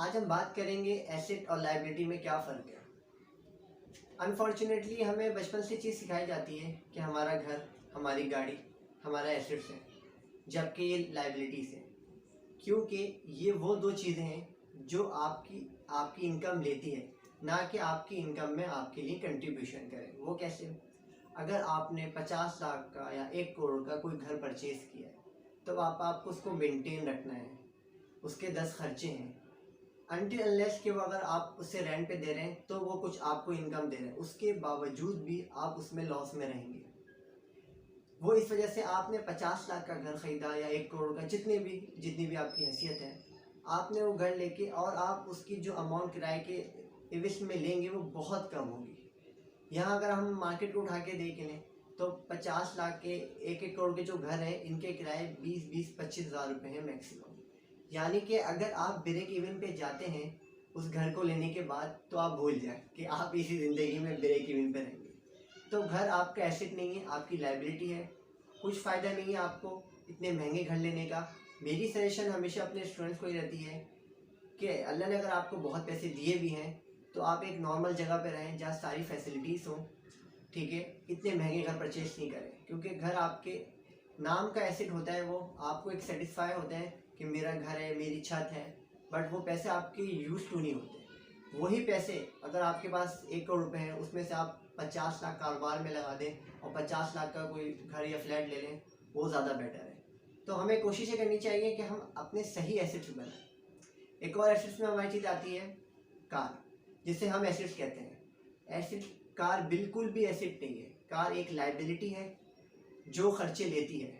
आज हम बात करेंगे एसेट और लायबिलिटी में क्या फ़र्क है। अनफॉर्चुनेटली हमें बचपन से चीज़ सिखाई जाती है कि हमारा घर, हमारी गाड़ी, हमारा एसेट्स है, जबकि ये लायबिलिटीज़ है। क्योंकि ये वो दो चीज़ें हैं जो आपकी आपकी इनकम लेती है, ना कि आपकी इनकम में आपके लिए कंट्रीब्यूशन करें। वो कैसे? अगर आपने 50 लाख का या 1 करोड़ का कोई घर परचेज़ किया है, तो आपको उसको मेंटेन रखना है, उसके 10 खर्चे हैं। अनटिल अनलेस कि वो अगर आप उससे रेंट पे दे रहे हैं तो वो कुछ आपको इनकम दे रहे हैं, उसके बावजूद भी आप उसमें लॉस में रहेंगे। वो इस वजह से आपने 50 लाख का घर ख़रीदा या 1 करोड़ का, जितनी भी आपकी हैसियत है, आपने वो घर लेके और आप उसकी जो अमाउंट किराए के एवज में लेंगे वो बहुत कम होगी। यहाँ अगर हम मार्केट को उठा के देख लें तो 50 लाख के 1-1 करोड़ के जो घर हैं, इनके किराए 20-25 हज़ार रुपये हैं मैक्सिमम। यानी कि अगर आप ब्रेक इवन पे जाते हैं उस घर को लेने के बाद, तो आप भूल जाएं कि आप इसी ज़िंदगी में ब्रेक इवन पे रहेंगे। तो घर आपका एसेट नहीं है, आपकी लायबिलिटी है। कुछ फ़ायदा नहीं है आपको इतने महंगे घर लेने का। मेरी सजेशन हमेशा अपने स्टूडेंट्स को ही रहती है कि अल्लाह ने अगर आपको बहुत पैसे दिए भी हैं तो आप एक नॉर्मल जगह पे रहें जहाँ सारी फैसिलिटीज़ हों, ठीक है। इतने महंगे घर परचेज नहीं करें, क्योंकि घर आपके नाम का एसेट होता है। वो आपको एक सेटिस्फाई होता है कि मेरा घर है, मेरी छत है, बट वो पैसे आपके यूज टू नहीं होते। वही पैसे अगर आपके पास 1 करोड़ रुपए हैं, उसमें से आप 50 लाख कारोबार में लगा दें और 50 लाख का कोई घर या फ्लैट ले लें, वो ज़्यादा बेटर है। तो हमें कोशिश ये करनी चाहिए कि हम अपने सही एसेट्स बनाएं। एक और एसेट्स में हमारी चीज़ आती है कार, जिसे हम एसेट्स कहते हैं। एसेट कार बिल्कुल भी एसेट नहीं है। कार एक लायबिलिटी है जो खर्चे लेती है।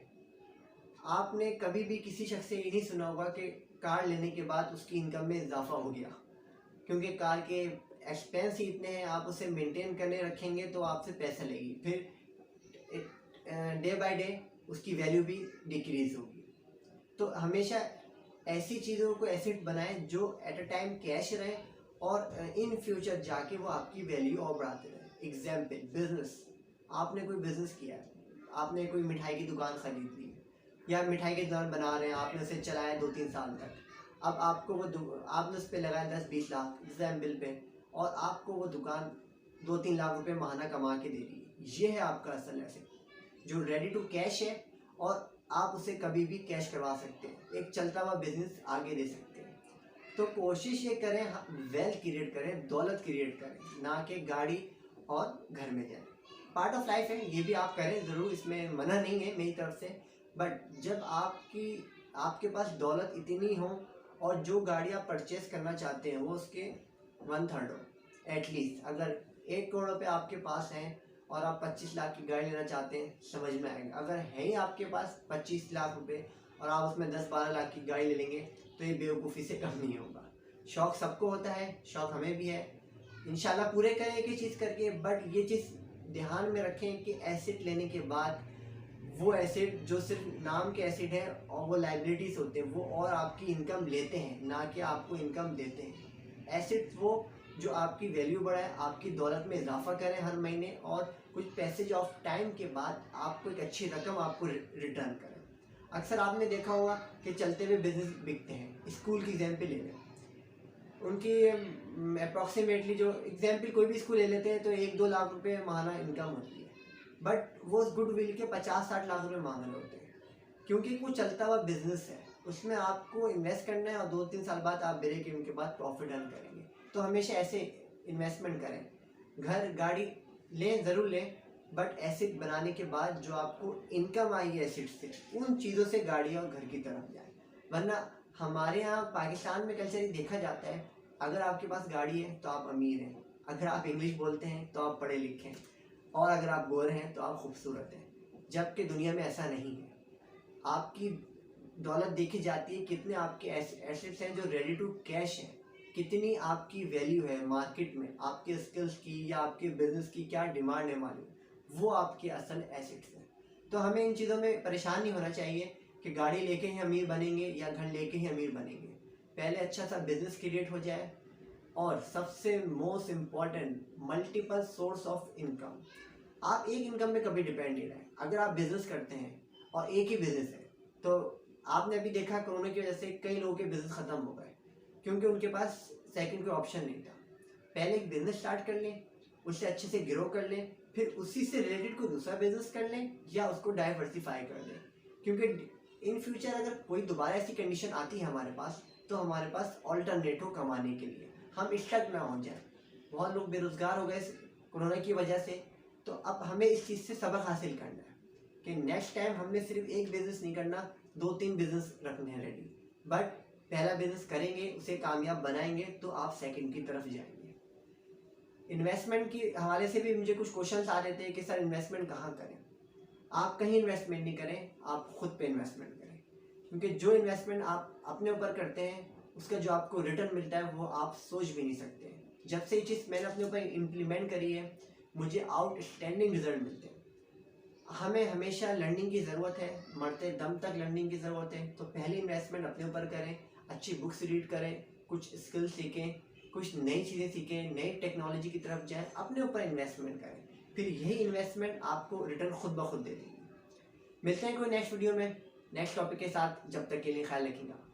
आपने कभी भी किसी शख्स से ये नहीं सुना होगा कि कार लेने के बाद उसकी इनकम में इजाफा हो गया, क्योंकि कार के एक्सपेंस ही इतने हैं। आप उसे मेंटेन करने रखेंगे तो आपसे पैसा लेगी, फिर डे बाय डे उसकी वैल्यू भी डिक्रीज होगी। तो हमेशा ऐसी चीज़ों को एसेट बनाएं जो एट अ टाइम कैश रहे और इन फ्यूचर जाके वो आपकी वैल्यू और बढ़ाते रहे। Example, business. आपने कोई बिजनेस किया है, आपने कोई मिठाई की दुकान खरीद ली या मिठाई की दुकान बना रहे हैं, आपने उसे चलाया 2-3 साल तक। अब आपको आपने उस पर लगाया 10-20 लाख एग्जाम्पल पे, और आपको वो दुकान 2-3 लाख रुपए महीना कमा के दे रही है। ये है आपका असल एसेट जो रेडी टू कैश है, और आप उसे कभी भी कैश करवा सकते हैं, एक चलता हुआ बिजनेस आगे दे सकते हैं। तो कोशिश ये करें, वेल्थ क्रिएट करें, दौलत क्रिएट करें, ना कि गाड़ी और घर में जाएं। पार्ट ऑफ लाइफ है, ये भी आप करें ज़रूर, इसमें मना नहीं है मेरी तरफ से। बट जब आपके पास दौलत इतनी हो और जो गाड़ी आप परचेस करना चाहते हैं वो उसके 1/3 हो एटलीस्ट। अगर 1 करोड़ रुपये आपके पास हैं और आप 25 लाख की गाड़ी लेना चाहते हैं, समझ में आएगा। अगर है ही आपके पास 25 लाख रुपए और आप उसमें 10-12 लाख की गाड़ी ले लेंगे, तो ये बेवकूफ़ी से कम नहीं होगा। शौक़ सबको होता है, शौक़ हमें भी है, इंशाल्लाह पूरे करें एक ही चीज़ करके। बट ये चीज़ ध्यान में रखें कि एसेट लेने के बाद वो एसेट जो सिर्फ नाम के एसेट है और वो लाइबिलिटीज़ होते हैं, वो और आपकी इनकम लेते हैं, ना कि आपको इनकम देते हैं। एसेट्स वो जो आपकी वैल्यू बढ़ाए, आपकी दौलत में इजाफा करें हर महीने, और कुछ पैसेज ऑफ टाइम के बाद आपको एक अच्छी रकम आपको रिटर्न करें। अक्सर आपने देखा होगा कि चलते हुए बिजनेस बिकते हैं। स्कूल की एग्जाम्पल ले लें, उनकी अप्रॉक्सीमेटली जो एग्जाम्पल कोई भी स्कूल ले लेते हैं तो 1-2 लाख रुपए महीना इनकम होती है, बट वो गुडविल के 50-60 लाख रुपए मांग रहे होते हैं, क्योंकि वो चलता हुआ बिजनेस है। उसमें आपको इन्वेस्ट करना है और 2-3 साल बाद आप ब्रेक इवन के बाद प्रॉफिट अर्न करेंगे। तो हमेशा ऐसे इन्वेस्टमेंट करें। घर गाड़ी लें, ज़रूर लें, बट एसेट बनाने के बाद जो आपको इनकम आई है एसेट से, उन चीज़ों से गाड़ी और घर की तरफ जाए। वरना हमारे यहाँ पाकिस्तान में कल्चर ये देखा जाता है, अगर आपके पास गाड़ी है तो आप अमीर हैं, अगर आप इंग्लिश बोलते हैं तो आप पढ़े लिखे हैं, और अगर आप गोरे हैं तो आप खूबसूरत हैं। जबकि दुनिया में ऐसा नहीं है। आपकी दौलत देखी जाती है, कितने आपके एसेट्स हैं जो रेडी टू कैश हैं, कितनी आपकी वैल्यू है मार्केट में, आपके स्किल्स की या आपके बिजनेस की क्या डिमांड है मालूम, वो आपके असल एसेट्स हैं। तो हमें इन चीज़ों में परेशान नहीं होना चाहिए कि गाड़ी लेके ही अमीर बनेंगे या घर लेके ही अमीर बनेंगे। पहले अच्छा सा बिजनेस क्रिएट हो जाए, और सबसे most important, multiple source of income. आप एक इनकम में कभी डिपेंड नहीं रहे। अगर आप बिजनेस करते हैं और एक ही बिजनेस है, तो आपने अभी देखा कोरोना की वजह से कई लोगों के बिजनेस ख़त्म हो गए। क्योंकि उनके पास सेकंड कोई ऑप्शन नहीं था। पहले एक बिजनेस स्टार्ट कर लें, उससे अच्छे से ग्रो कर लें, फिर उसी से रिलेटेड कोई दूसरा बिजनेस कर लें या उसको डाइवर्सिफाई कर लें। क्योंकि इन फ्यूचर अगर कोई दोबारा ऐसी कंडीशन आती है हमारे पास, तो हमारे पास ऑल्टरनेट हो कमाने के लिए, हम स्टक ना हो जाए। बहुत लोग बेरोजगार हो गए इस कोरोना की वजह से, तो अब हमें इस चीज़ से सबक हासिल करना है कि नेक्स्ट टाइम हमने सिर्फ एक बिजनेस नहीं करना, 2-3 बिजनेस रखने हैं रेडी। बट पहला बिजनेस करेंगे, उसे कामयाब बनाएंगे, तो आप सेकंड की तरफ जाएंगे। इन्वेस्टमेंट के हवाले से भी मुझे कुछ क्वेश्चंस आ रहे थे कि सर इन्वेस्टमेंट कहाँ करें। आप कहीं इन्वेस्टमेंट नहीं करें, आप खुद पे इन्वेस्टमेंट करें। क्योंकि जो इन्वेस्टमेंट आप अपने ऊपर करते हैं, उसका जो आपको रिटर्न मिलता है वो आप सोच भी नहीं सकते। जब से ये चीज़ मैंने अपने ऊपर इम्प्लीमेंट करी है, मुझे आउटस्टैंडिंग रिजल्ट मिलते हैं। हमें हमेशा लर्निंग की ज़रूरत है, मरते दम तक लर्निंग की ज़रूरत है। तो पहले इन्वेस्टमेंट अपने ऊपर करें, अच्छी बुक्स रीड करें, कुछ स्किल सीखें, कुछ नई चीज़ें सीखें, नई टेक्नोलॉजी की तरफ जाएं, अपने ऊपर इन्वेस्टमेंट करें। फिर यही इन्वेस्टमेंट आपको रिटर्न खुद ब खुद दे देगी। मिलते हैं कोई नेक्स्ट वीडियो में नेक्स्ट टॉपिक के साथ। जब तक के लिए ख्याल रखिएगा।